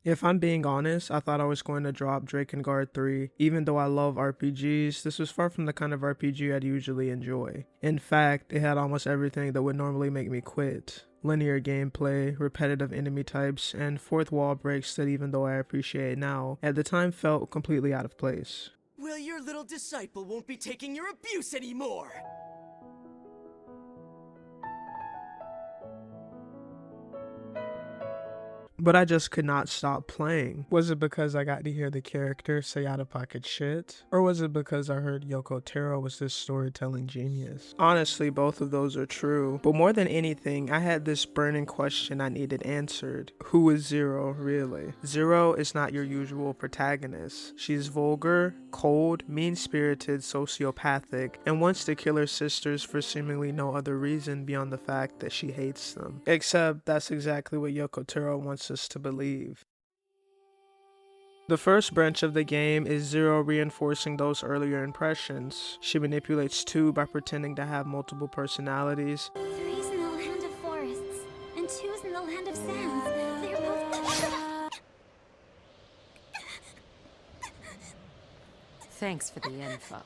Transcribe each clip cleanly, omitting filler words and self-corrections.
If I'm being honest, I thought I was going to drop Drakengard 3. Even though I love RPGs, this was far from the kind of RPG I'd usually enjoy. In fact, it had almost everything that would normally make me quit. Linear gameplay, repetitive enemy types, and fourth wall breaks that, even though I appreciate now, at the time felt completely out of place. Well, your little disciple won't be taking your abuse anymore! But I just could not stop playing. Was it because I got to hear the character say out-of-pocket shit? Or was it because I heard Yoko Taro was this storytelling genius? Honestly, both of those are true. But more than anything, I had this burning question I needed answered. Who is Zero, really? Zero is not your usual protagonist. She's vulgar, cold, mean-spirited, sociopathic, and wants to kill her sisters for seemingly no other reason beyond the fact that she hates them. Except that's exactly what Yoko Taro wants us to believe. The first branch of the game is Zero reinforcing those earlier impressions. She manipulates two by pretending to have multiple personalities. Three's in the land of forests, and two's in the land of sands. They're both... Thanks for the info.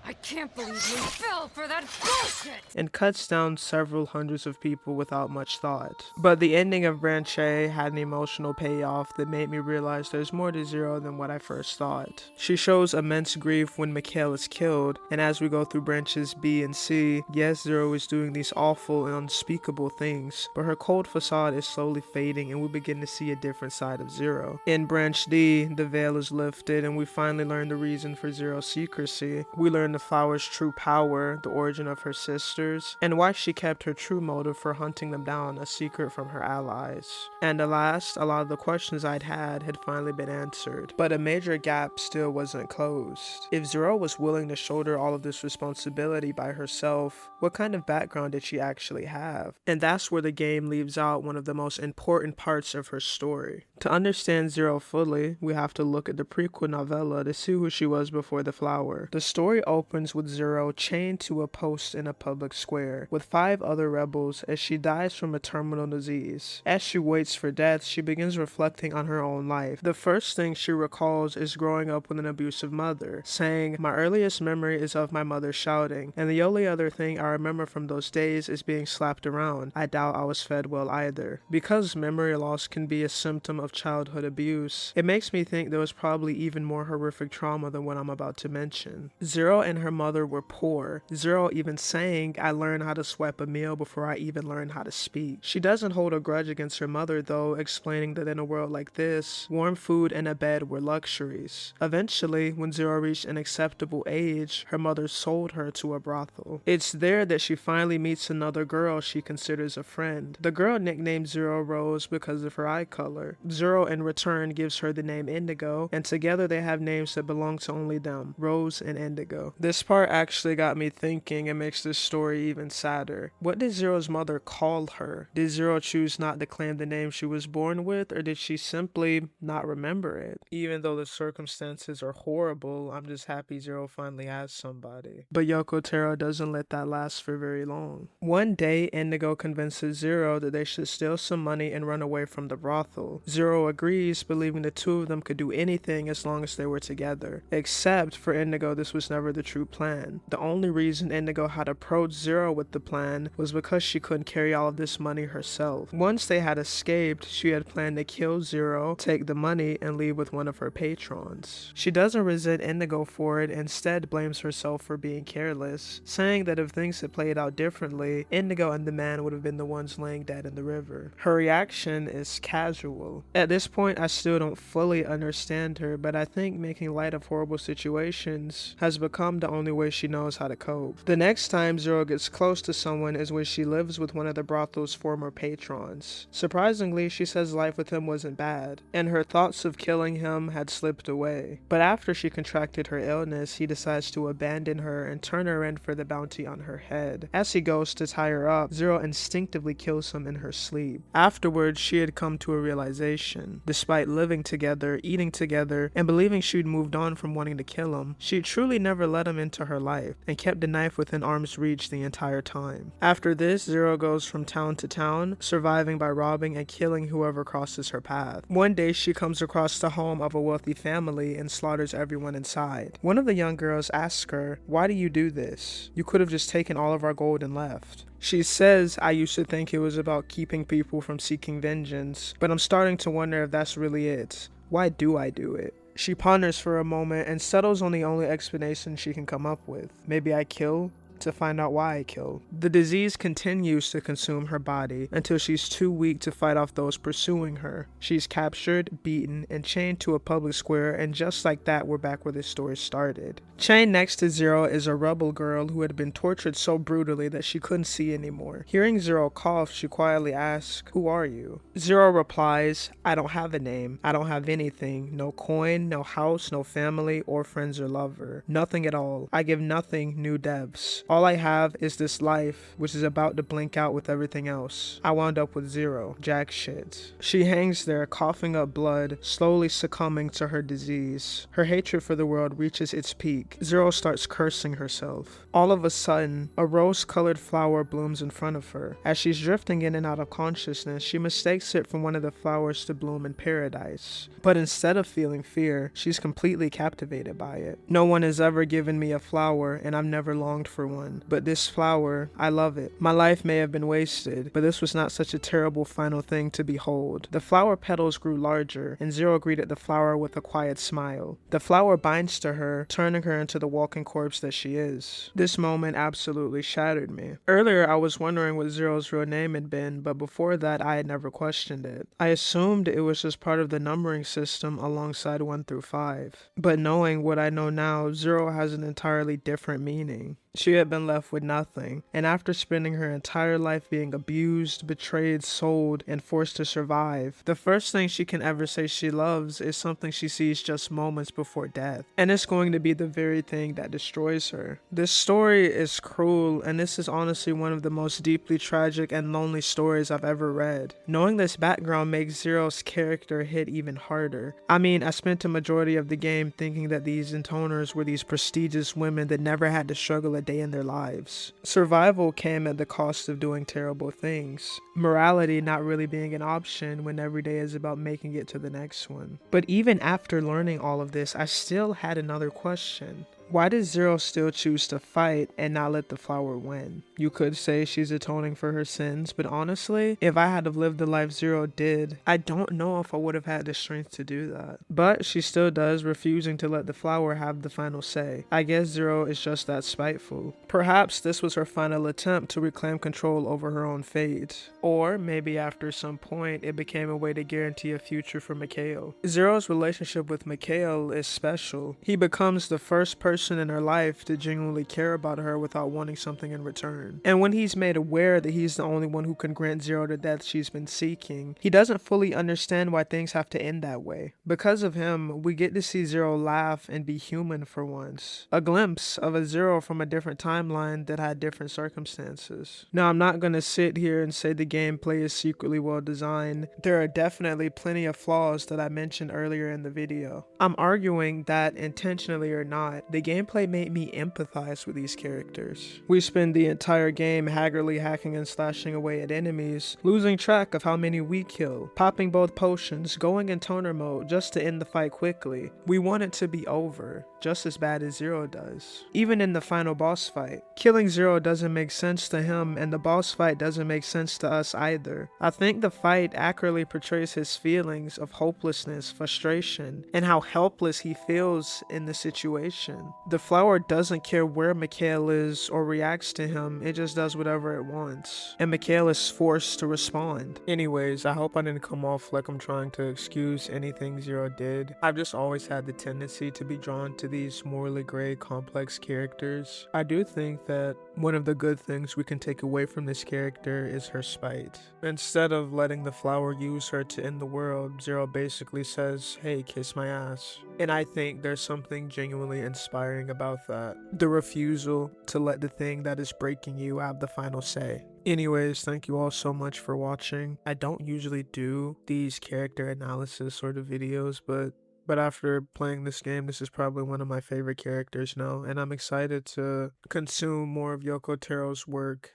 I can't believe you fell for that bullshit! And cuts down several hundreds of people without much thought. But the ending of Branch A had an emotional payoff that made me realize there's more to Zero than what I first thought. She shows immense grief when Mikhail is killed, and as we go through branches B and C, yes, Zero is doing these awful and unspeakable things, but her cold facade is slowly fading and we begin to see a different side of Zero. In Branch D, the veil is lifted and we finally learn the reason for Zero's secrecy. We learn the flower's true power, the origin of her sisters, and why she kept her true motive for hunting them down a secret from her allies. And alas, a lot of the questions I'd had finally been answered, but a major gap still wasn't closed. If Zero was willing to shoulder all of this responsibility by herself, what kind of background did she actually have? And that's where the game leaves out one of the most important parts of her story. To understand Zero fully, we have to look at the prequel novella to see who she was before the flower. The story opens with Zero chained to a post in a public square, with 5 other rebels as she dies from a terminal disease. As she waits for death, she begins reflecting on her own life. The first thing she recalls is growing up with an abusive mother, saying, "My earliest memory is of my mother shouting, and the only other thing I remember from those days is being slapped around. I doubt I was fed well either." Because memory loss can be a symptom of childhood abuse, it makes me think there was probably even more horrific trauma than what I'm about to mention. Zero and her mother were poor. Zero even saying, "I learned how to swipe a meal before I even learned how to speak." She doesn't hold a grudge against her mother though, explaining that in a world like this, warm food and a bed were luxuries. Eventually, when Zero reached an acceptable age, her mother sold her to a brothel. It's there that she finally meets another girl she considers a friend. The girl nicknamed Zero Rose because of her eye color. Zero in return gives her the name Indigo, and together they have names that belong to only them, Rose and Indigo. This part actually got me thinking and makes this story even sadder. What did Zero's mother call her? Did Zero choose not to claim the name she was born with, or did she simply not remember it? Even though the circumstances are horrible, I'm just happy Zero finally has somebody. But Yoko Taro doesn't let that last for very long. One day, Indigo convinces Zero that they should steal some money and run away from the brothel. Zero agrees, believing the two of them could do anything as long as they were together. Except for Indigo, this was never the true plan. The only reason Indigo had approached Zero with the plan was because she couldn't carry all of this money herself. Once they had escaped, she had planned to kill Zero, take the money, and leave with one of her patrons. She doesn't resent Indigo for it, instead blames herself for being careless, saying that if things had played out differently, Indigo and the man would have been the ones laying dead in the river. Her reaction is casual. At this point, I still don't fully understand her, but I think making light of horrible situations has become the only way she knows how to cope. The next time Zero gets close to someone is when she lives with one of the brothel's former patrons. Surprisingly, she says life with him wasn't bad, and her thoughts of killing him had slipped away. But after she contracted her illness, he decides to abandon her and turn her in for the bounty on her head. As he goes to tie her up, Zero instinctively kills him in her sleep. Afterwards, she had come to a realization. Despite living together, eating together, and believing she'd moved on from wanting to kill him, she truly never let him into her life and kept the knife within arm's reach the entire time. After this, Zero goes from town to town, surviving by robbing and killing whoever crosses her path. One day she comes across the home of a wealthy family and slaughters everyone inside. One of the young girls asks her, "Why do you do this? You could have just taken all of our gold and left." She says, "I used to think it was about keeping people from seeking vengeance, but I'm starting to wonder if that's really it. Why do I do it?" She ponders for a moment and settles on the only explanation she can come up with. Maybe I kill to find out why I kill. The disease continues to consume her body until she's too weak to fight off those pursuing her. She's captured, beaten, and chained to a public square, and just like that, we're back where this story started. Chained next to Zero is a rebel girl who had been tortured so brutally that she couldn't see anymore. Hearing Zero cough, she quietly asks, "Who are you?" Zero replies, "I don't have a name. I don't have anything. No coin, no house, no family, or friends or lover. Nothing at all. I give nothing new depths. All I have is this life, which is about to blink out with everything else. I wound up with zero. Jack shit." She hangs there, coughing up blood, slowly succumbing to her disease. Her hatred for the world reaches its peak. Zero starts cursing herself. All of a sudden, a rose-colored flower blooms in front of her. As she's drifting in and out of consciousness, she mistakes it for one of the flowers to bloom in paradise. But instead of feeling fear, she's completely captivated by it. "No one has ever given me a flower, and I've never longed for one. But this flower, I love it. My life may have been wasted, but this was not such a terrible final thing to behold." The flower petals grew larger, and Zero greeted the flower with a quiet smile. The flower binds to her, turning her into the walking corpse that she is. This moment absolutely shattered me. Earlier, I was wondering what Zero's real name had been, but before that, I had never questioned it. I assumed it was just part of the numbering system alongside 1 through 5. But knowing what I know now, Zero has an entirely different meaning. She had been left with nothing, and after spending her entire life being abused, betrayed, sold, and forced to survive, the first thing she can ever say she loves is something she sees just moments before death, and it's going to be the very thing that destroys her. This story is cruel, and this is honestly one of the most deeply tragic and lonely stories I've ever read. Knowing this background makes Zero's character hit even harder. I mean, I spent a majority of the game thinking that these intoners were these prestigious women that never had to struggle a day in their lives. Survival came at the cost of doing terrible things. Morality not really being an option when every day is about making it to the next one. But even after learning all of this, I still had another question. Why does Zero still choose to fight and not let the flower win? You could say she's atoning for her sins, but honestly, if I had have lived the life Zero did, I don't know if I would have had the strength to do that. But she still does, refusing to let the flower have the final say. I guess Zero is just that spiteful. Perhaps this was her final attempt to reclaim control over her own fate. Or maybe after some point, it became a way to guarantee a future for Mikhail. Zero's relationship with Mikhail is special. He becomes the first person in her life to genuinely care about her without wanting something in return. And when he's made aware that he's the only one who can grant Zero the death she's been seeking, he doesn't fully understand why things have to end that way. Because of him, we get to see Zero laugh and be human for once. A glimpse of a Zero from a different timeline that had different circumstances. Now, I'm not gonna sit here and say the gameplay is secretly well designed. There are definitely plenty of flaws that I mentioned earlier in the video. I'm arguing that, intentionally or not, the gameplay made me empathize with these characters. We spend the entire game haggardly hacking and slashing away at enemies, losing track of how many we kill, popping both potions, going in toner mode just to end the fight quickly. We want it to be over, just as bad as Zero does. Even in the final boss fight, killing Zero doesn't make sense to him, and the boss fight doesn't make sense to us either. I think the fight accurately portrays his feelings of hopelessness, frustration, and how helpless he feels in the situation. The flower doesn't care where Mikhail is or reacts to him, it just does whatever it wants. And Mikhail is forced to respond. Anyways, I hope I didn't come off like I'm trying to excuse anything Zero did. I've just always had the tendency to be drawn to these morally gray, complex characters. I do think that one of the good things we can take away from this character is her spite. Instead of letting the flower use her to end the world, Zero basically says, "Hey, kiss my ass." And I think there's something genuinely inspiring about that. The refusal to let the thing that is breaking you have the final say. Anyways, thank you all so much for watching. I don't usually do these character analysis sort of videos, but But after playing this game, this is probably one of my favorite characters now, and I'm excited to consume more of Yoko Taro's work.